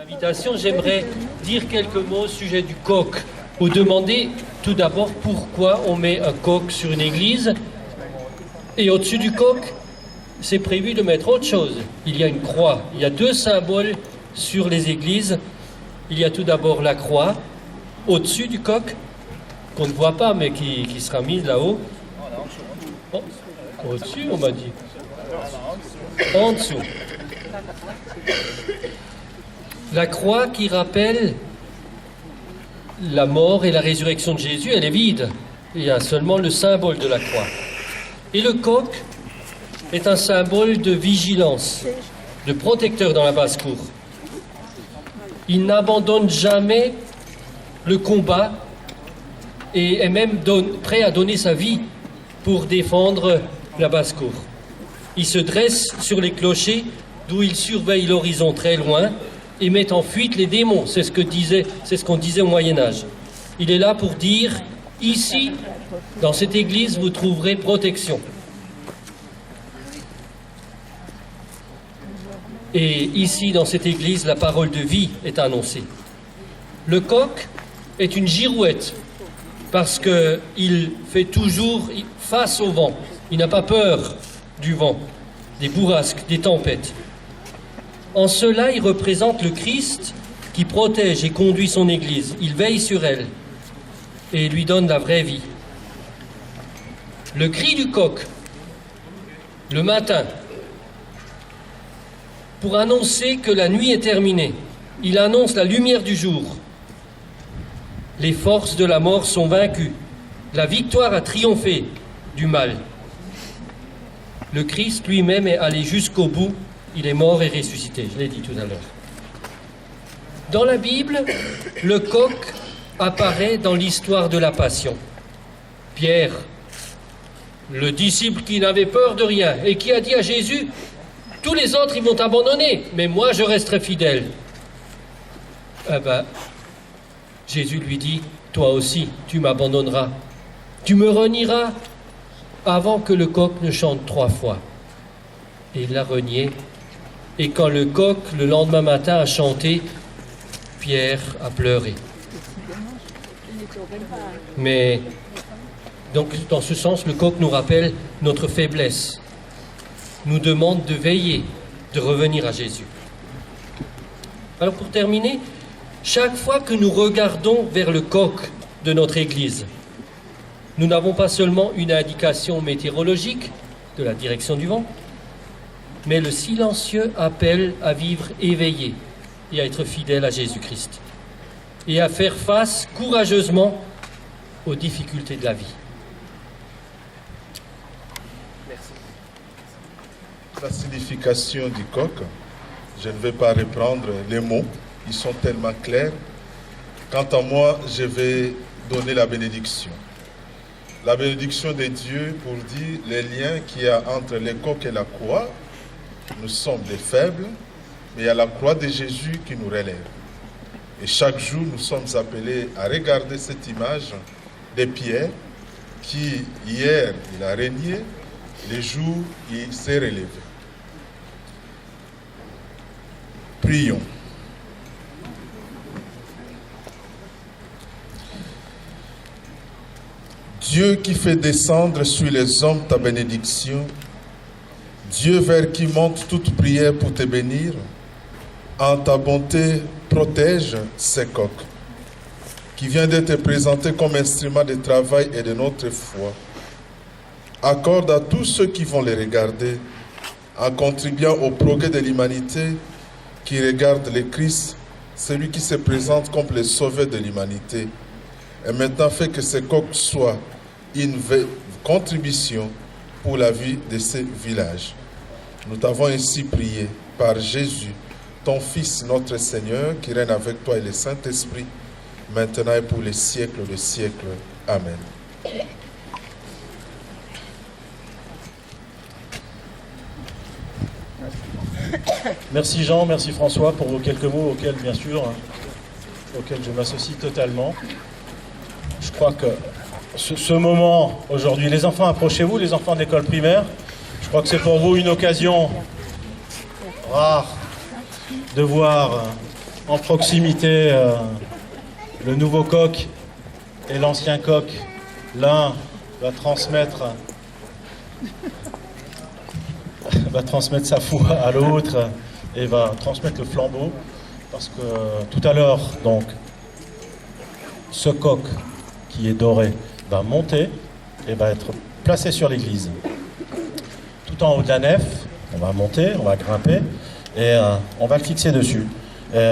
l'invitation, j'aimerais dire quelques mots au sujet du coq. Vous demandez tout d'abord pourquoi on met un coq sur une église et au-dessus du coq, c'est prévu de mettre autre chose. Il y a une croix. Il y a deux symboles sur les églises. Il y a tout d'abord la croix au-dessus du coq, qu'on ne voit pas mais qui sera mise là-haut. Oh, au-dessus, on m'a dit. En dessous. La croix qui rappelle la mort et la résurrection de Jésus, elle est vide. Il y a seulement le symbole de la croix. Et le coq est un symbole de vigilance, de protecteur dans la basse-cour. Il n'abandonne jamais le combat et est même prêt à donner sa vie pour défendre la basse-cour. Il se dresse sur les clochers d'où il surveille l'horizon très loin et met en fuite les démons. C'est ce qu'on disait au Moyen-Âge. Il est là pour dire, ici, dans cette église, vous trouverez protection. Et ici, dans cette église, la parole de vie est annoncée. Le coq est une girouette parce qu'il fait toujours face au vent. Il n'a pas peur du vent, des bourrasques, des tempêtes. En cela, il représente le Christ qui protège et conduit son Église. Il veille sur elle et lui donne la vraie vie. Le cri du coq, le matin, pour annoncer que la nuit est terminée. Il annonce la lumière du jour. Les forces de la mort sont vaincues. La victoire a triomphé du mal. Le Christ lui-même est allé jusqu'au bout. Il est mort et ressuscité, je l'ai dit tout à l'heure. Dans la Bible, le coq apparaît dans l'histoire de la Passion. Pierre, le disciple qui n'avait peur de rien et qui a dit à Jésus, « Tous les autres, ils vont t'abandonner, mais moi, je resterai fidèle. » Jésus lui dit, « Toi aussi, tu m'abandonneras. Tu me renieras avant que le coq ne chante 3 fois. » Et il l'a renié. Et quand le coq, le lendemain matin, a chanté, Pierre a pleuré. Mais, donc, dans ce sens, le coq nous rappelle notre faiblesse, nous demande de veiller, de revenir à Jésus. Alors, pour terminer, chaque fois que nous regardons vers le coq de notre Église, nous n'avons pas seulement une indication météorologique de la direction du vent, mais le silencieux appel à vivre éveillé et à être fidèle à Jésus-Christ et à faire face courageusement aux difficultés de la vie. Merci. La signification du coq, je ne vais pas reprendre les mots, ils sont tellement clairs. Quant à moi, je vais donner la bénédiction. La bénédiction de Dieu pour dire les liens qu'il y a entre les coqs et la croix. Nous sommes des faibles, mais il y a la croix de Jésus qui nous relève. Et chaque jour, nous sommes appelés à regarder cette image de Pierre qui, hier, il a régné, le jour, il s'est relevé. Prions. Dieu qui fait descendre sur les hommes ta bénédiction, Dieu vers qui monte toute prière pour te bénir, en ta bonté protège ces coqs, qui vient d'être présenté comme instrument de travail et de notre foi. Accorde à tous ceux qui vont les regarder, en contribuant au progrès de l'humanité, qui regarde le Christ, celui qui se présente comme le sauveur de l'humanité. Et maintenant, fait que ces coqs soient une contribution pour la vie de ces villages. Nous t'avons ainsi prié par Jésus, ton Fils, notre Seigneur, qui règne avec toi et le Saint-Esprit, maintenant et pour les siècles des siècles. Amen. Merci Jean, merci François pour vos quelques mots auxquels, bien sûr, auxquels je m'associe totalement. Je crois que ce moment aujourd'hui, les enfants, approchez-vous, les enfants de l'école primaire. Je crois que c'est pour vous une occasion rare de voir en proximité le nouveau coq et l'ancien coq. L'un va transmettre sa foi à l'autre et va transmettre le flambeau. Parce que tout à l'heure, donc, ce coq qui est doré va monter et va être placé sur l'église. Tout en haut de la nef, on va monter, on va grimper et on va le fixer dessus. Et,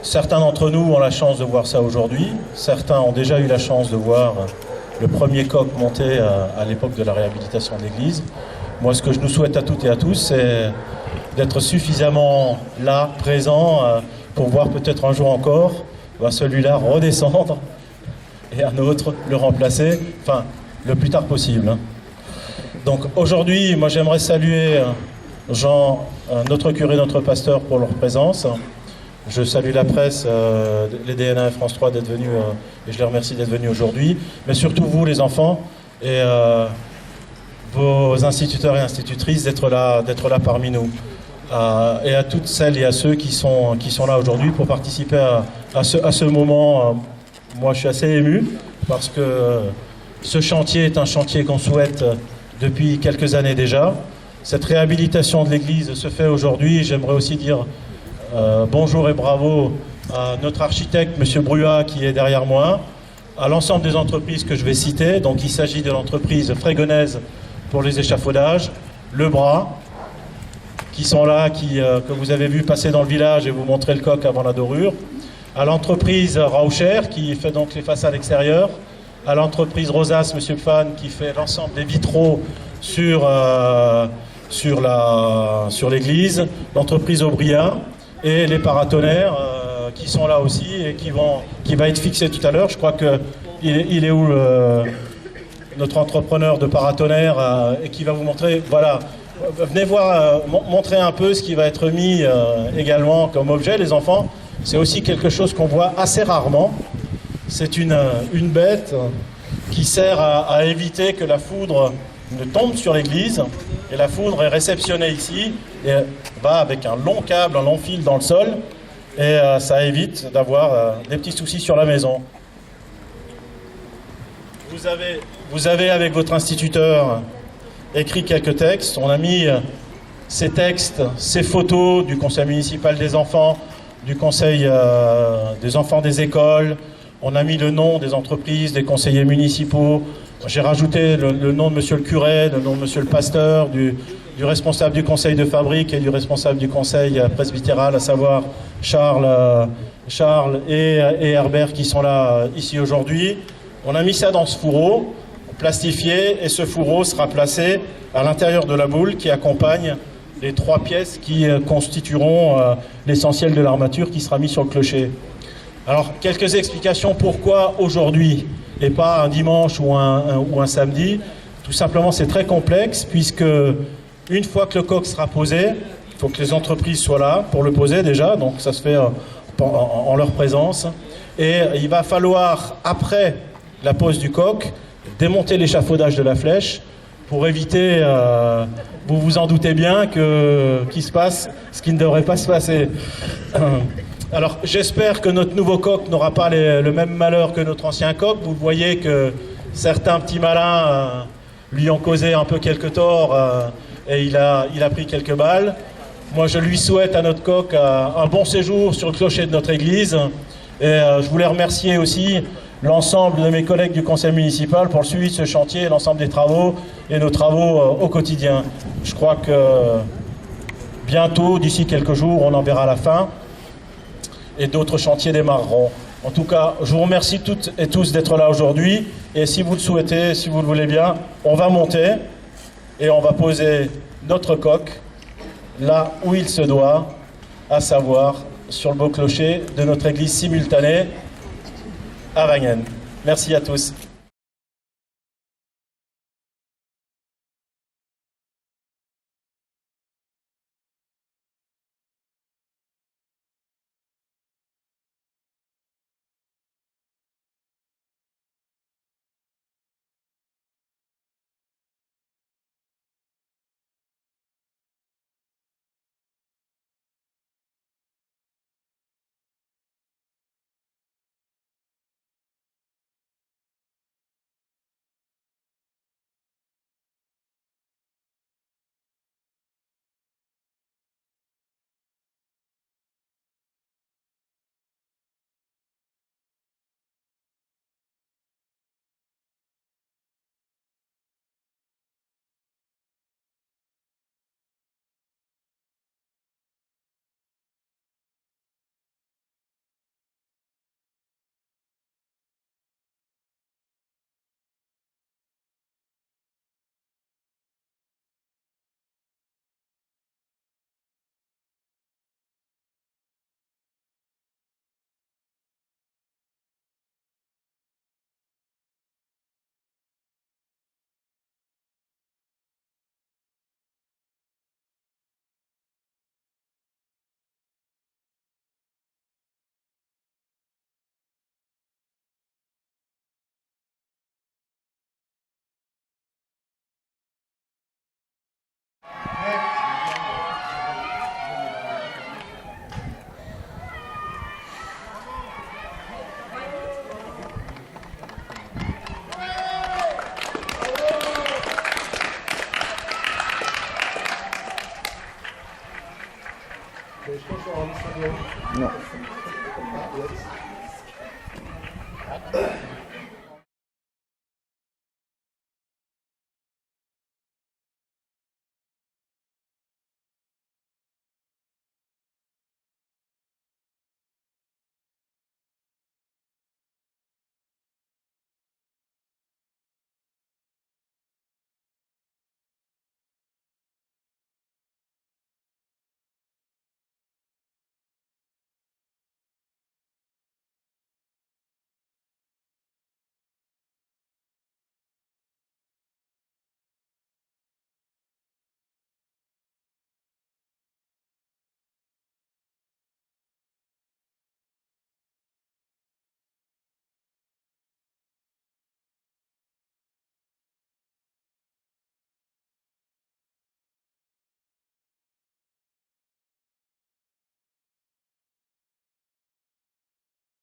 certains d'entre nous ont la chance de voir ça aujourd'hui. Certains ont déjà eu la chance de voir le premier coq monter à l'époque de la réhabilitation de l'église. Moi, ce que je nous souhaite à toutes et à tous, c'est d'être suffisamment là, présent, pour voir peut-être un jour encore celui-là redescendre et un autre le remplacer, enfin, le plus tard possible. Donc aujourd'hui, moi j'aimerais saluer Jean, notre curé, notre pasteur, pour leur présence. Je salue la presse, les DNA et France 3 d'être venus, et je les remercie d'être venus aujourd'hui. Mais surtout vous, les enfants, et vos instituteurs et institutrices, d'être là parmi nous. Et à toutes celles et à ceux qui sont là aujourd'hui pour participer à ce moment. Moi, je suis assez ému parce que ce chantier est un chantier qu'on souhaite depuis quelques années déjà. Cette réhabilitation de l'église se fait aujourd'hui. J'aimerais aussi dire bonjour et bravo à notre architecte, M. Bruat, qui est derrière moi, à l'ensemble des entreprises que je vais citer. Donc, il s'agit de l'entreprise Frégonaise pour les échafaudages, Le Bras, qui sont là, que vous avez vu passer dans le village et vous montrer le coq avant la dorure, à l'entreprise Raucher qui fait donc les façades extérieures, à l'entreprise Rosas, M. Pfan, qui fait l'ensemble des vitraux sur l'église, l'entreprise Aubria et les paratonnerres qui sont là aussi et qui va être fixé tout à l'heure. Je crois qu'il est où notre entrepreneur de paratonnerre et qui va vous montrer, voilà. Venez voir, montrer un peu ce qui va être mis également comme objet, les enfants. C'est aussi quelque chose qu'on voit assez rarement. C'est une bête qui sert à éviter que la foudre ne tombe sur l'église. Et la foudre est réceptionnée ici et va avec un long câble, un long fil dans le sol. Et ça évite d'avoir des petits soucis sur la maison. Vous avez avec votre instituteur écrit quelques textes. On a mis ces textes, ces photos du conseil municipal des enfants, du conseil des enfants des écoles. On a mis le nom des entreprises, des conseillers municipaux. J'ai rajouté le nom de monsieur le curé, le nom de monsieur le pasteur, du responsable du conseil de fabrique et du responsable du conseil presbytéral, à savoir Charles et Herbert, qui sont là ici aujourd'hui. On a mis ça dans ce fourreau plastifié et ce fourreau sera placé à l'intérieur de la boule qui accompagne les 3 pièces qui constitueront l'essentiel de l'armature qui sera mis sur le clocher. Alors, quelques explications pourquoi aujourd'hui et pas un dimanche ou un samedi. Tout simplement, c'est très complexe puisque une fois que le coq sera posé, il faut que les entreprises soient là pour le poser déjà, donc ça se fait en leur présence. Et il va falloir, après la pose du coq, démonter l'échafaudage de la flèche pour éviter, vous vous en doutez bien, qu'il se passe ce qui ne devrait pas se passer. Alors j'espère que notre nouveau coq n'aura pas le même malheur que notre ancien coq. Vous voyez que certains petits malins lui ont causé un peu quelques torts et il a pris quelques balles. Moi je lui souhaite à notre coq un bon séjour sur le clocher de notre église. Et je voulais remercier aussi l'ensemble de mes collègues du conseil municipal pour le suivi de ce chantier, l'ensemble des travaux et nos travaux au quotidien. Je crois que bientôt, d'ici quelques jours, on en verra la fin et d'autres chantiers démarreront. En tout cas, je vous remercie toutes et tous d'être là aujourd'hui et si vous le souhaitez, si vous le voulez bien, on va monter et on va poser notre coq là où il se doit, à savoir sur le beau clocher de notre église simultanée à Wangen. Merci à tous. Non.